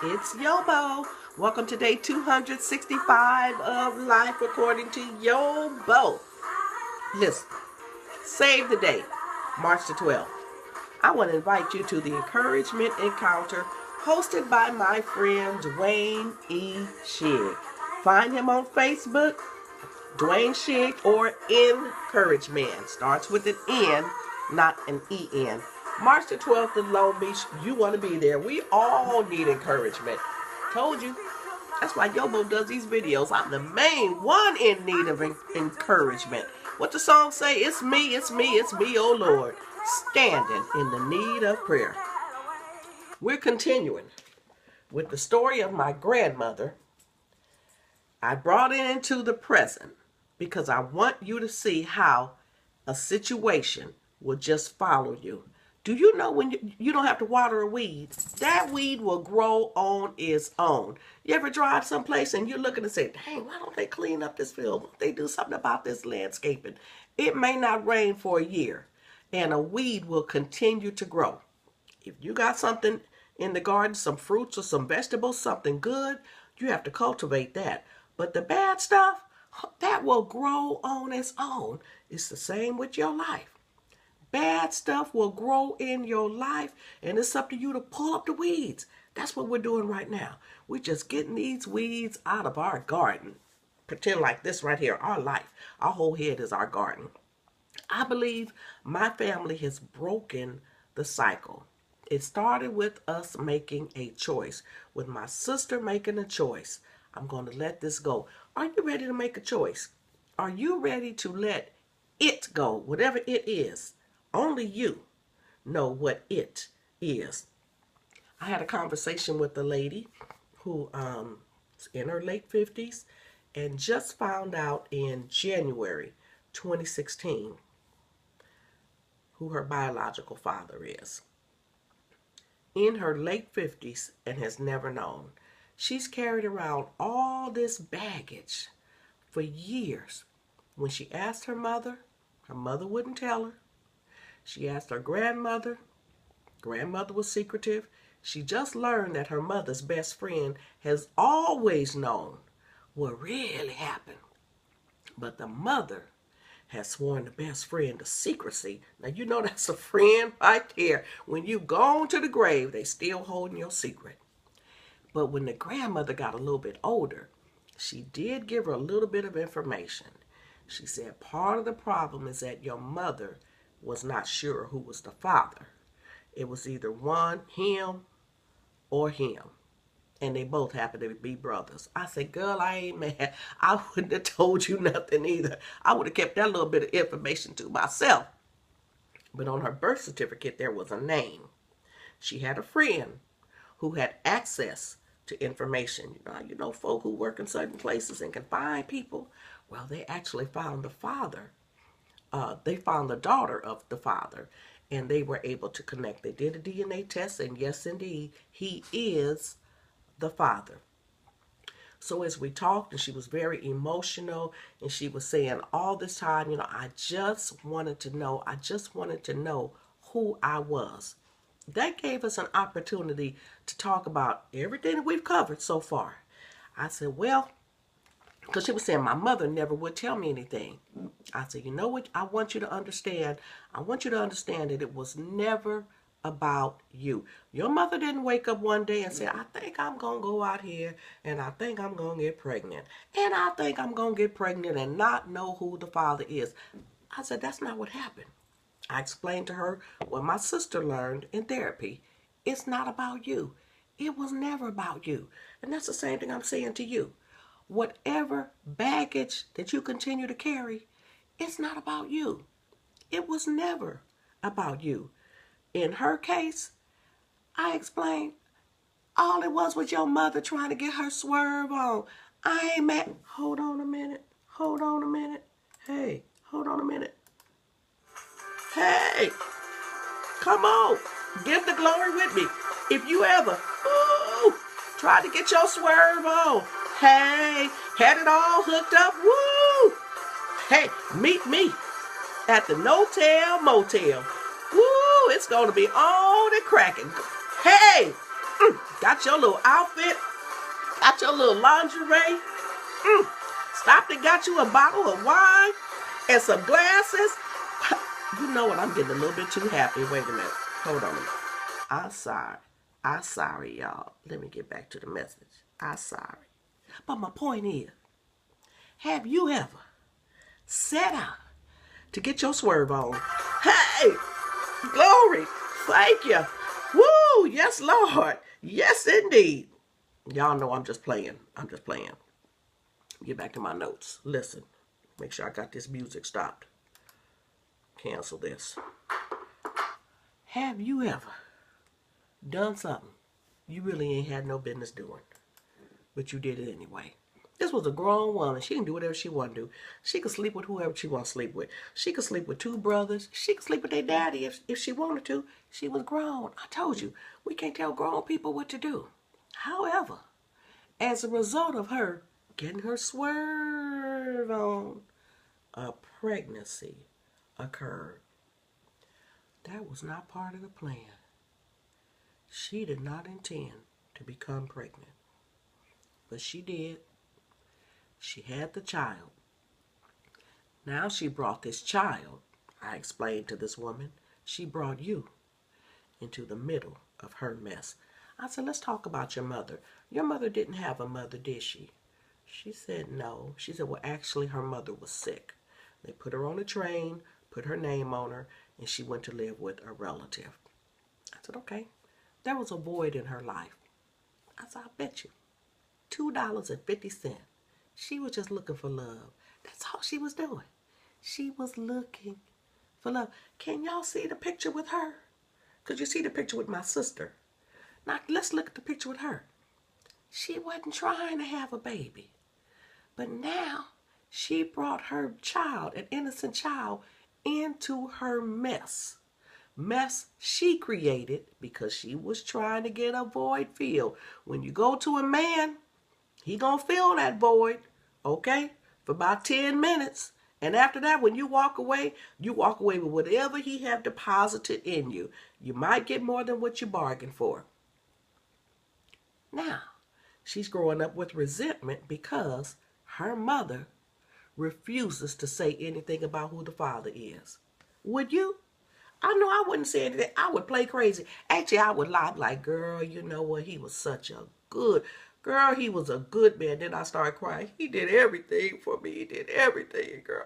It's YoBo. Welcome to day 265 of life according to YoBo. Listen, save the date, March the 12th. I want to invite you to the encouragement encounter hosted by my friend Dwayne E. Shig. Find him on Facebook, Dwayne Shig, or Encouragement. Starts with an N, not an E-N. March the 12th in Long Beach. You want to be there. We all need encouragement. Told you. That's why YoBo does these videos. I'm the main one in need of encouragement. What the song say? It's me, it's me, it's me, oh Lord. Standing in the need of prayer. We're continuing with the story of my grandmother. I brought it into the present because I want you to see how a situation will just follow you. Do you know when you don't have to water a weed, that weed will grow on its own? You ever drive someplace and you're looking and say, dang, why don't they clean up this field? Why don't they do something about this landscaping? It may not rain for a year and a weed will continue to grow. If you got something in the garden, some fruits or some vegetables, something good, you have to cultivate that. But the bad stuff, that will grow on its own. It's the same with your life. Bad stuff will grow in your life, and it's up to you to pull up the weeds. That's what we're doing right now. We're just getting these weeds out of our garden. Pretend like this right here, our life. Our whole head is our garden. I believe my family has broken the cycle. It started with us making a choice, with my sister making a choice. I'm going to let this go. Are you ready to make a choice? Are you ready to let it go, whatever it is? Only you know what it is. I had a conversation with a lady who is in her late 50s and just found out in January 2016 who her biological father is. In her late 50s and has never known. She's carried around all this baggage for years. When she asked her mother wouldn't tell her. She asked her grandmother was secretive. She just learned that her mother's best friend has always known what really happened. But the mother has sworn the best friend to secrecy. Now you know that's a friend right there. When you gone to the grave, they still holding your secret. But when the grandmother got a little bit older, she did give her a little bit of information. She said part of the problem is that your mother was not sure who was the father. It was either one, him, or him. And they both happened to be brothers. I said, girl, I ain't mad. I wouldn't have told you nothing either. I would have kept that little bit of information to myself. But on her birth certificate, there was a name. She had a friend who had access to information. You know, folk who work in certain places and can find people. Well, they actually found the father. They found the daughter of the father, and they were able to connect. They did a DNA test, and yes, indeed, he is the father. So as we talked, and she was very emotional, and she was saying all this time, I just wanted to know who I was. That gave us an opportunity to talk about everything that we've covered so far. I said, well, because she was saying my mother never would tell me anything. I said, you know what I want you to understand? I want you to understand that it was never about you. Your mother didn't wake up one day and say, I think I'm going to go out here and I think I'm going to get pregnant. And I think I'm going to get pregnant and not know who the father is. I said, that's not what happened. I explained to her what my sister learned in therapy. It's not about you. It was never about you. And that's the same thing I'm saying to you. Whatever baggage that you continue to carry, it's not about you. It was never about you. In her case, I explained, all it was your mother trying to get her swerve on. I ain't mad. Hold on a minute. Hey, hold on a minute. Hey, come on. Give the glory with me. If you ever try to get your swerve on, hey, had it all hooked up, woo! Hey, meet me at the No-Tell Motel. Woo, it's going to be on and cracking. Hey, got got your little outfit, got your little lingerie. Stopped and got you a bottle of wine and some glasses. You know what? I'm getting a little bit too happy. Wait a minute. Hold on a minute. I'm sorry, y'all. Let me get back to the message. I'm sorry. But my point is, have you ever set out to get your swerve on? Hey, glory. Thank you. Woo, yes, Lord. Yes, indeed. Y'all know I'm just playing. I'm just playing. Get back to my notes. Listen. Make sure I got this music stopped. Cancel this. Have you ever done something you really ain't had no business doing, but you did it anyway? This was a grown woman. She can do whatever she want to do. She could sleep with whoever she wants to sleep with. She could sleep with two brothers. She could sleep with their daddy if she wanted to. She was grown. I told you, we can't tell grown people what to do. However, as a result of her getting her swerve on, a pregnancy occurred. That was not part of the plan. She did not intend to become pregnant, but she did. She had the child. Now she brought this child, I explained to this woman, she brought you into the middle of her mess. I said, let's talk about your mother. Your mother didn't have a mother, did she? She said no. She said, well, actually, her mother was sick. They put her on a train, put her name on her, and she went to live with a relative. I said, okay. There was a void in her life. I said, I bet you $2.50. She was just looking for love. That's all she was doing. She was looking for love. Can y'all see the picture with her? Could you see the picture with my sister? Now, let's look at the picture with her. She wasn't trying to have a baby. But now, she brought her child, an innocent child, into her mess. Mess she created because she was trying to get a void filled. When you go to a man, he gonna fill that void, okay, for about 10 minutes. And after that, when you walk away with whatever he have deposited in you. You might get more than what you bargained for. Now, she's growing up with resentment because her mother refuses to say anything about who the father is. Would you? I know I wouldn't say anything. I would play crazy. Actually, I would lie like, girl, you know what? He was such a good, girl, he was a good man. Then I started crying. He did everything for me. He did everything, girl.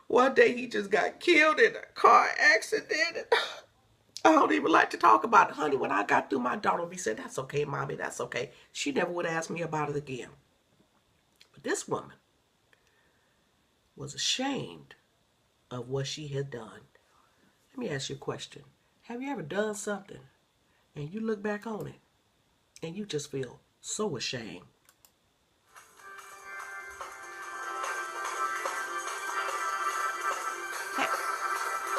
One day he just got killed in a car accident. I don't even like to talk about it. Honey, when I got through, my daughter would be saying, that's okay, mommy, that's okay. She never would ask me about it again. But this woman was ashamed of what she had done. Let me ask you a question. Have you ever done something and you look back on it and you just feel so ashamed? Hey,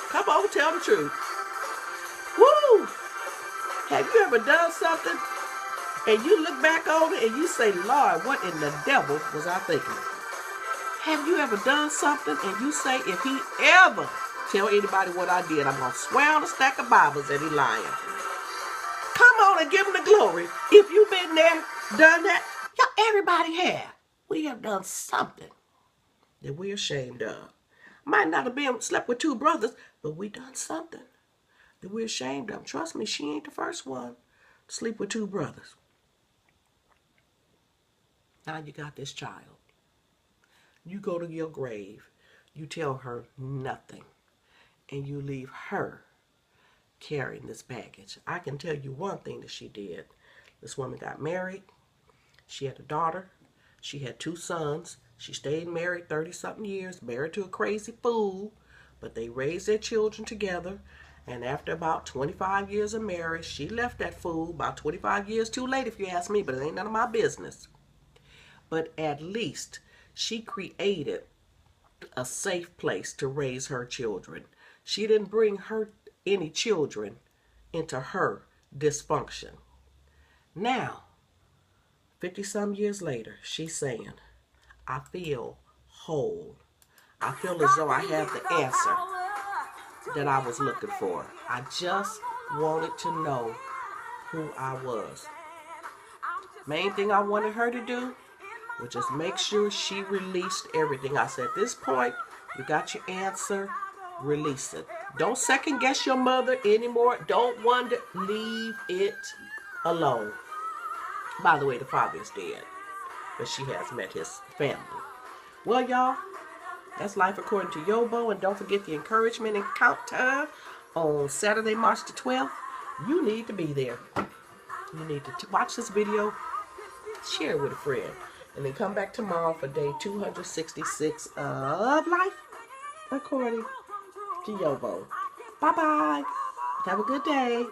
come on, tell the truth. Woo! Have you ever done something and you look back on it and you say, Lord, what in the devil was I thinking? Have you ever done something and you say, if he ever tell anybody what I did, I'm going to swear on a stack of Bibles that he lying. Come on and give him the glory. If you've been there, done that, yeah, everybody have. We have done something that we're ashamed of. Might not have been slept with two brothers, but we done something that we're ashamed of. Trust me, she ain't the first one to sleep with two brothers. Now you got this child. You go to your grave, you tell her nothing, and you leave her carrying this baggage. I can tell you one thing that she did. This woman got married. She had a daughter. She had two sons. She stayed married 30-something years, married to a crazy fool, but they raised their children together. And after about 25 years of marriage, she left that fool about 25 years too late, if you ask me, but it ain't none of my business. But at least she created a safe place to raise her children. She didn't bring any children into her dysfunction. Now, 50-some years later, she's saying, I feel whole. I feel as though I have the answer that I was looking for. I just wanted to know who I was. Main thing I wanted her to do was just make sure she released everything. I said, at this point, you got your answer, release it. Don't second guess your mother anymore. Don't wonder, leave it alone. By the way, the father is dead, but she has met his family. Well, y'all, that's life according to YoBo, and don't forget the encouragement and count time on Saturday, March the 12th. You need to be there. You need to watch this video, share it with a friend, and then come back tomorrow for day 266 of life according to YoBo. Bye-bye. Have a good day.